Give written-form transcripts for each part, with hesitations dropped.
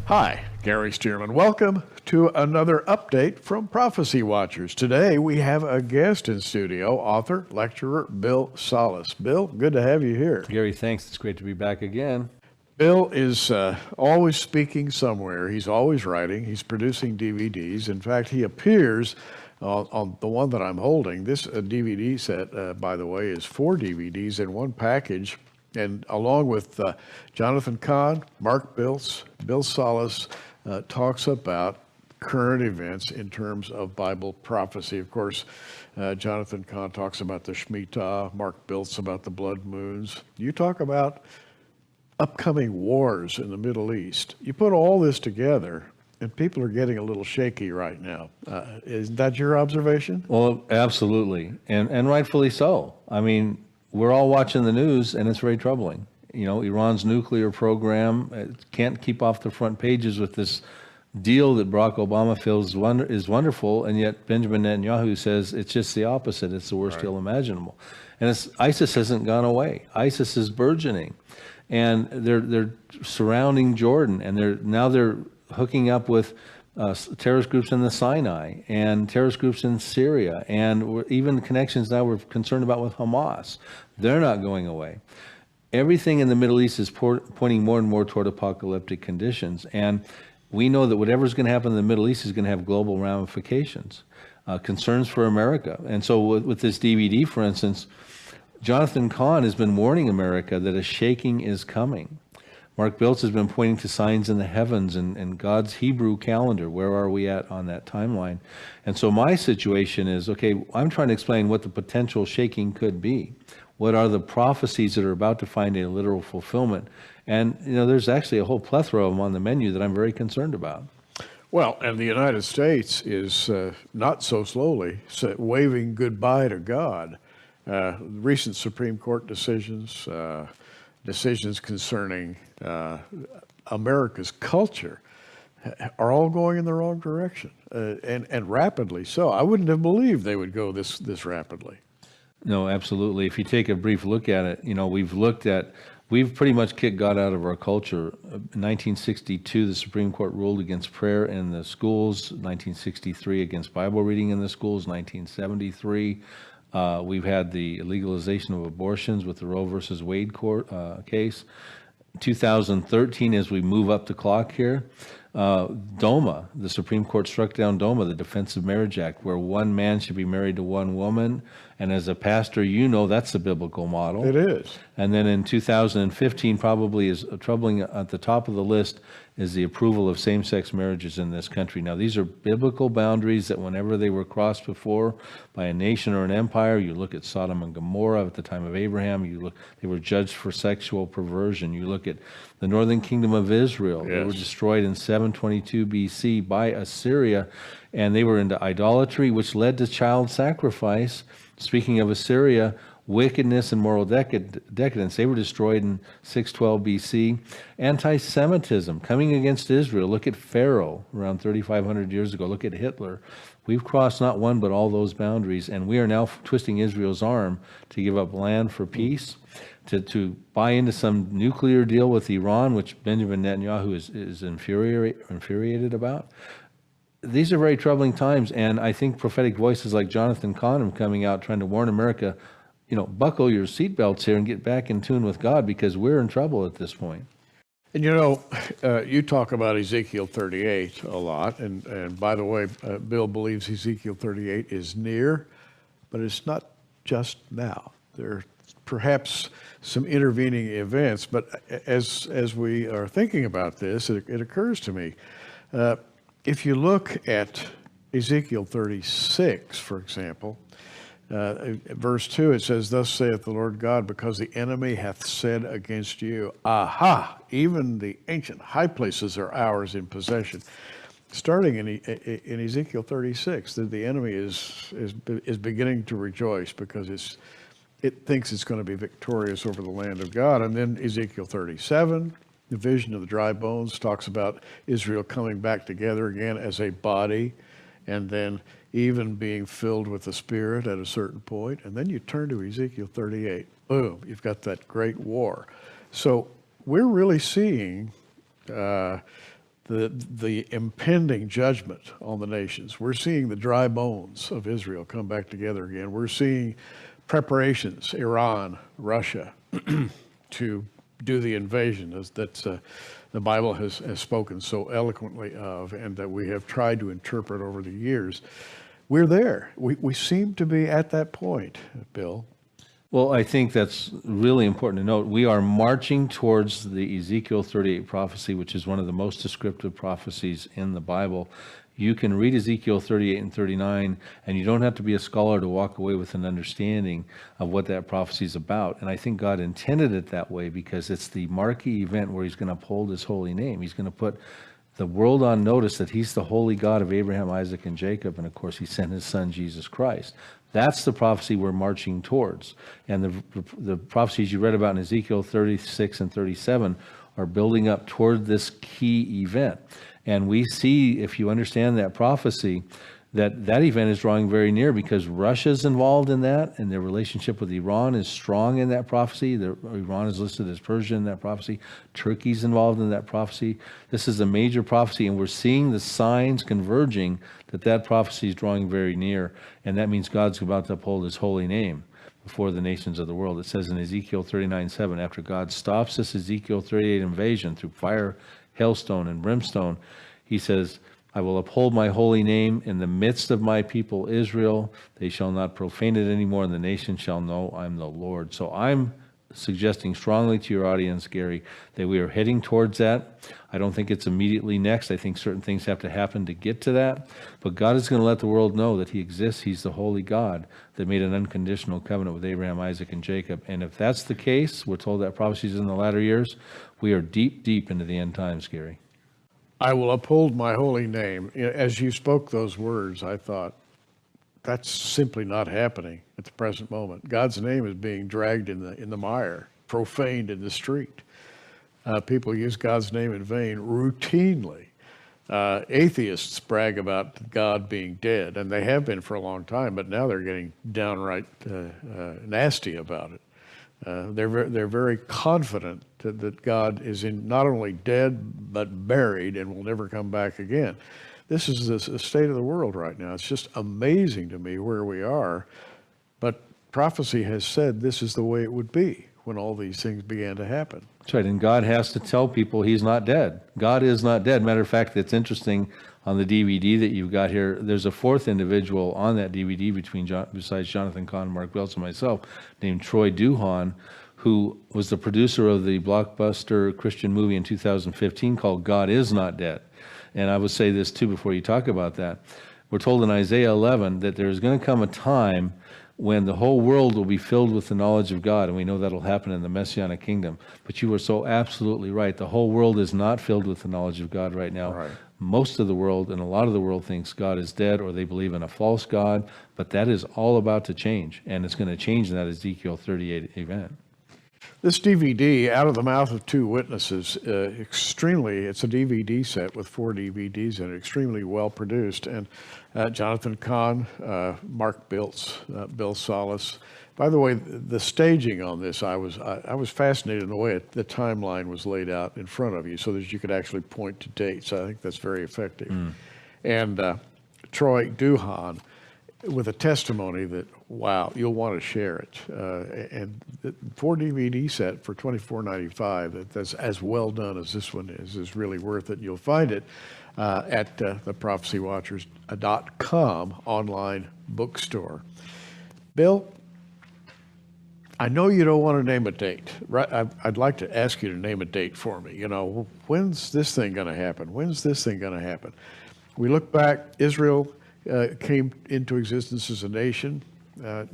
Hi, Gary Stearman. Welcome to another update from Prophecy Watchers. Today we have a guest in studio, author, lecturer, Bill Salus. Bill, good to have you here. Gary, thanks. It's great to be back again. Bill is always speaking somewhere. He's always writing. He's producing DVDs. In fact, he appears on the one that I'm holding. This DVD set, by the way, is 4 DVDs in one package. And along with Jonathan Cahn, Mark Bill Salus talks about current events in terms of Bible prophecy. Of course, Jonathan Cahn talks about the Shemitah, Mark Biltz about the blood moons. You talk about upcoming wars in the Middle East. You put all this together, and people are getting a little shaky right now. Isn't that your observation? Well, absolutely, and rightfully so. I mean, we're all watching the news, and it's very troubling. You know, Iran's nuclear program can't keep off the front pages with this deal that Barack Obama feels is wonderful, and yet Benjamin Netanyahu says it's just the opposite. It's the worst deal imaginable. And ISIS hasn't gone away. ISIS is burgeoning, and they're surrounding Jordan, and they're hooking up with terrorist groups in the Sinai and terrorist groups in Syria, and even connections now we're concerned about with Hamas. They're not going away. Everything in the Middle East is pointing more and more toward apocalyptic conditions, and we know that whatever's going to happen in the Middle East is going to have global ramifications, concerns for America. And so with this DVD, for instance, Jonathan Cahn has been warning America that a shaking is coming. Mark Biltz has been pointing to signs in the heavens and God's Hebrew calendar. Where are we at on that timeline? And so my situation is, okay, I'm trying to explain what the potential shaking could be. What are the prophecies that are about to find a literal fulfillment? And, you know, there's actually a whole plethora of them on the menu that I'm very concerned about. Well, and the United States is not so slowly waving goodbye to God. Recent Supreme Court decisions concerning America's culture are all going in the wrong direction, and rapidly so. I wouldn't have believed they would go this rapidly. No, absolutely. If you take a brief look at it, you know, we've pretty much kicked God out of our culture. In 1962, the Supreme Court ruled against prayer in the schools. 1963, against Bible reading in the schools. 1973. We've had the legalization of abortions with the Roe versus Wade court case. 2013, as we move up the clock here, DOMA, the Supreme Court struck down DOMA, the Defense of Marriage Act, where one man should be married to one woman. And as a pastor, you know that's the biblical model. It is. And then in 2015, probably is troubling at the top of the list, is the approval of same-sex marriages in this country. Now, these are biblical boundaries that whenever they were crossed before by a nation or an empire, you look at Sodom and Gomorrah at the time of Abraham, they were judged for sexual perversion. You look at the northern kingdom of Israel. Yes. They were destroyed in 722 BC by Assyria, and they were into idolatry, which led to child sacrifice. Speaking of Assyria, wickedness and moral decadence, they were destroyed in 612 BC. Anti-Semitism coming against Israel. Look at Pharaoh around 3,500 years ago. Look at Hitler. We've crossed not one but all those boundaries, and we are now twisting Israel's arm to give up land for peace, to buy into some nuclear deal with Iran, which Benjamin Netanyahu is infuriated about. These are very troubling times, and I think prophetic voices like Jonathan Cahn are coming out trying to warn America, you know, buckle your seatbelts here and get back in tune with God, because we're in trouble at this point. And you know, you talk about Ezekiel 38 a lot, and by the way, Bill believes Ezekiel 38 is near, but it's not just now. There are perhaps some intervening events, but as we are thinking about this, it occurs to me, if you look at Ezekiel 36, for example, verse 2, it says, "Thus saith the Lord God, because the enemy hath said against you, aha, even the ancient high places are ours in possession." Starting in Ezekiel 36, the enemy is beginning to rejoice because it thinks it's going to be victorious over the land of God. And then Ezekiel 37, the vision of the dry bones, talks about Israel coming back together again as a body, and then even being filled with the Spirit at a certain point. And then you turn to Ezekiel 38. Boom, you've got that great war. So we're really seeing the impending judgment on the nations. We're seeing the dry bones of Israel come back together again. We're seeing preparations, Iran, Russia, to do the invasion that the Bible has spoken so eloquently of, and that we have tried to interpret over the years. We're there. We seem to be at that point, Bill. Well, I think that's really important to note. We are marching towards the Ezekiel 38 prophecy, which is one of the most descriptive prophecies in the Bible. You can read Ezekiel 38 and 39, and you don't have to be a scholar to walk away with an understanding of what that prophecy is about. And I think God intended it that way because it's the marquee event where he's going to uphold his holy name. He's going to put the world on notice that he's the holy God of Abraham, Isaac, and Jacob. And of course, he sent his son, Jesus Christ. That's the prophecy we're marching towards. And the prophecies you read about in Ezekiel 36 and 37 are building up toward this key event. And we see, if you understand that prophecy, that event is drawing very near because Russia's involved in that, and their relationship with Iran is strong in that prophecy. Iran is listed as Persia in that prophecy. Turkey's involved in that prophecy. This is a major prophecy, and we're seeing the signs converging that prophecy is drawing very near, and that means God's about to uphold his holy name before the nations of the world. It says in Ezekiel 39:7, after God stops this Ezekiel 38 invasion through fire, hailstone, and brimstone, he says, I will uphold my holy name in the midst of my people Israel. They shall not profane it anymore, and the nation shall know I'm the Lord. So I'm suggesting strongly to your audience, Gary, that we are heading towards that. I don't think it's immediately next. I think certain things have to happen to get to that. But God is going to let the world know that he exists. He's the holy God that made an unconditional covenant with Abraham, Isaac, and Jacob. And if that's the case, we're told that prophecy is in the latter years, we are deep, deep into the end times, Gary. I will uphold my holy name. As you spoke those words, I thought, that's simply not happening at the present moment. God's name is being dragged in the mire, profaned in the street. People use God's name in vain routinely. Atheists brag about God being dead, and they have been for a long time, but now they're getting downright nasty about it. They're very confident that God is not only dead, but buried and will never come back again. This is the state of the world right now. It's just amazing to me where we are. But prophecy has said this is the way it would be when all these things began to happen. That's right, and God has to tell people he's not dead. God is not dead. Matter of fact, it's interesting, on the DVD that you've got here, there's a fourth individual on that DVD besides Jonathan Cahn, Mark Wells, and myself, named Troy Duhan, who was the producer of the blockbuster Christian movie in 2015 called God Is Not Dead. And I would say this too before you talk about that. We're told in Isaiah 11 that there's going to come a time when the whole world will be filled with the knowledge of God, and we know that'll happen in the Messianic kingdom. But you were so absolutely right. The whole world is not filled with the knowledge of God right now. Right. Most of the world and a lot of the world thinks God is dead, or they believe in a false God, but that is all about to change, and it's going to change in that Ezekiel 38 event. This DVD, Out of the Mouth of Two Witnesses, it's a DVD set with 4 DVDs in it, extremely well produced. And Jonathan Cahn, Mark Bill Salus. By the way, the staging on this, I was fascinated in the way the timeline was laid out in front of you so that you could actually point to dates. I think that's very effective. And Troy Duhan, with a testimony that, wow, you'll want to share it. And the 4 DVD set for $24.95, that's as well done as this one is really worth it. You'll find it at the prophecywatchers.com online bookstore. Bill, I know you don't want to name a date. Right? I'd like to ask you to name a date for me. You know, when's this thing going to happen? When's this thing going to happen? We look back, Israel came into existence as a nation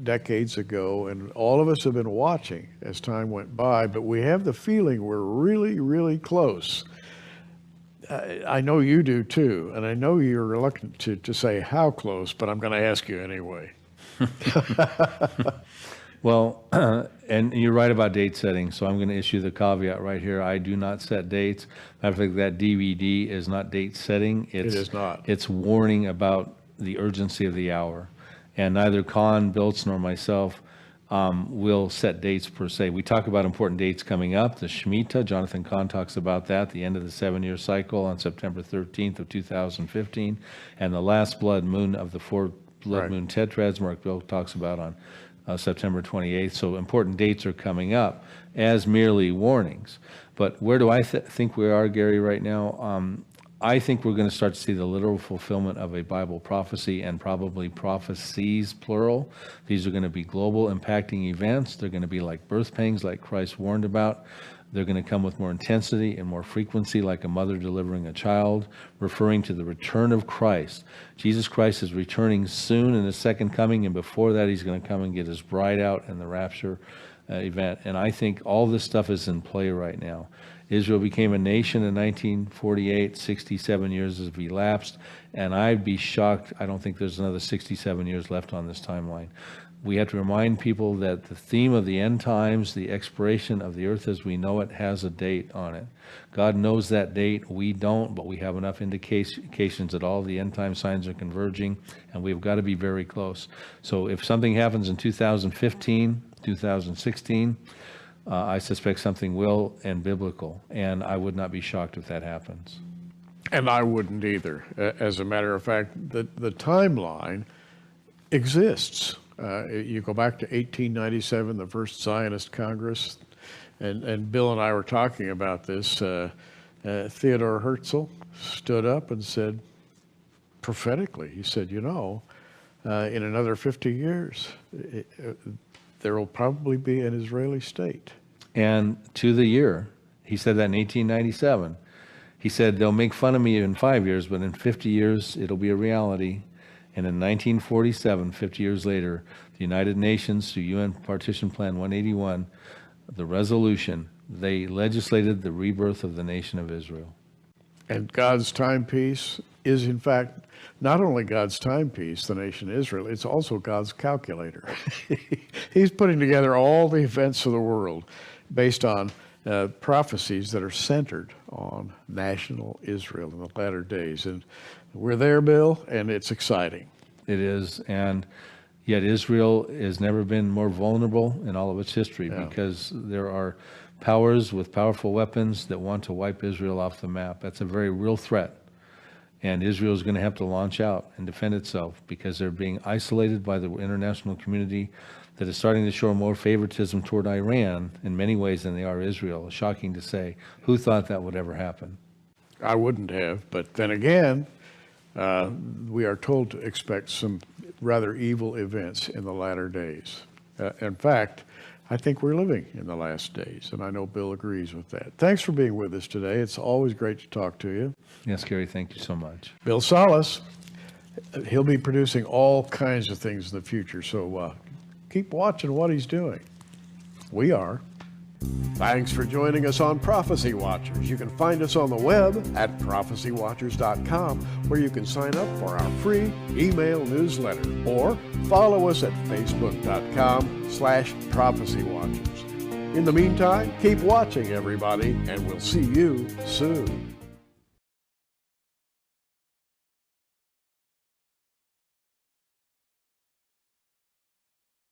decades ago, and all of us have been watching as time went by, but we have the feeling we're really, really close. I know you do too, and I know you're reluctant to say how close, but I'm going to ask you anyway. Well, and you're right about date setting, so I'm going to issue the caveat right here. I do not set dates. Matter of fact, that DVD is not date setting. It is not. It's warning about the urgency of the hour. And neither Con, Biltz, nor myself we'll set dates per se. We talk about important dates coming up. The Shemitah, Jonathan Kahn talks about that, the end of the 7-year cycle on September 13th of 2015, and the last blood moon of the 4 blood moon tetrads, Mark Bill talks about on September 28th. So important dates are coming up as merely warnings. But where do I think we are, Gary, right now? I think we're going to start to see the literal fulfillment of a Bible prophecy, and probably prophecies, plural. These are going to be global impacting events. They're going to be like birth pangs, like Christ warned about. They're going to come with more intensity and more frequency, like a mother delivering a child, referring to the return of Christ. Jesus Christ is returning soon in his second coming, and before that he's going to come and get his bride out in the rapture event. And I think all this stuff is in play right now. Israel became a nation in 1948, 67 years have elapsed, and I'd be shocked. I don't think there's another 67 years left on this timeline. We have to remind people that the theme of the end times, the expiration of the earth as we know it, has a date on it. God knows that date. We don't, but we have enough indications that all the end time signs are converging, and we've got to be very close. So if something happens in 2015, 2016, I suspect something will, and biblical, and I would not be shocked if that happens. And I wouldn't either. As a matter of fact, the timeline exists. You go back to 1897, the first Zionist Congress, and Bill and I were talking about this. Theodore Herzl stood up and said, prophetically, he said, in another 50 years, there will probably be an Israeli state. And to the year, he said that in 1897. He said, they'll make fun of me in 5 years, but in 50 years, it'll be a reality. And in 1947, 50 years later, the United Nations, through UN Partition Plan 181, the resolution, they legislated the rebirth of the nation of Israel. And God's timepiece is, in fact, not only God's timepiece, the nation Israel, it's also God's calculator. He's putting together all the events of the world based on prophecies that are centered on national Israel in the latter days. And we're there, Bill, and it's exciting. It is, and yet Israel has never been more vulnerable in all of its history, because there are powers with powerful weapons that want to wipe Israel off the map. That's a very real threat. And Israel is going to have to launch out and defend itself, because they're being isolated by the international community that is starting to show more favoritism toward Iran in many ways than they are Israel. Shocking to say. Who thought that would ever happen? I wouldn't have, but then again, we are told to expect some rather evil events in the latter days. In fact, I think we're living in the last days, and I know Bill agrees with that. Thanks for being with us today. It's always great to talk to you. Yes, Gary, thank you so much. Bill Salus, he'll be producing all kinds of things in the future, so keep watching what he's doing. We are. Thanks for joining us on Prophecy Watchers. You can find us on the web at prophecywatchers.com, where you can sign up for our free email newsletter, or follow us at facebook.com/prophecywatchers. In the meantime, keep watching, everybody, and we'll see you soon.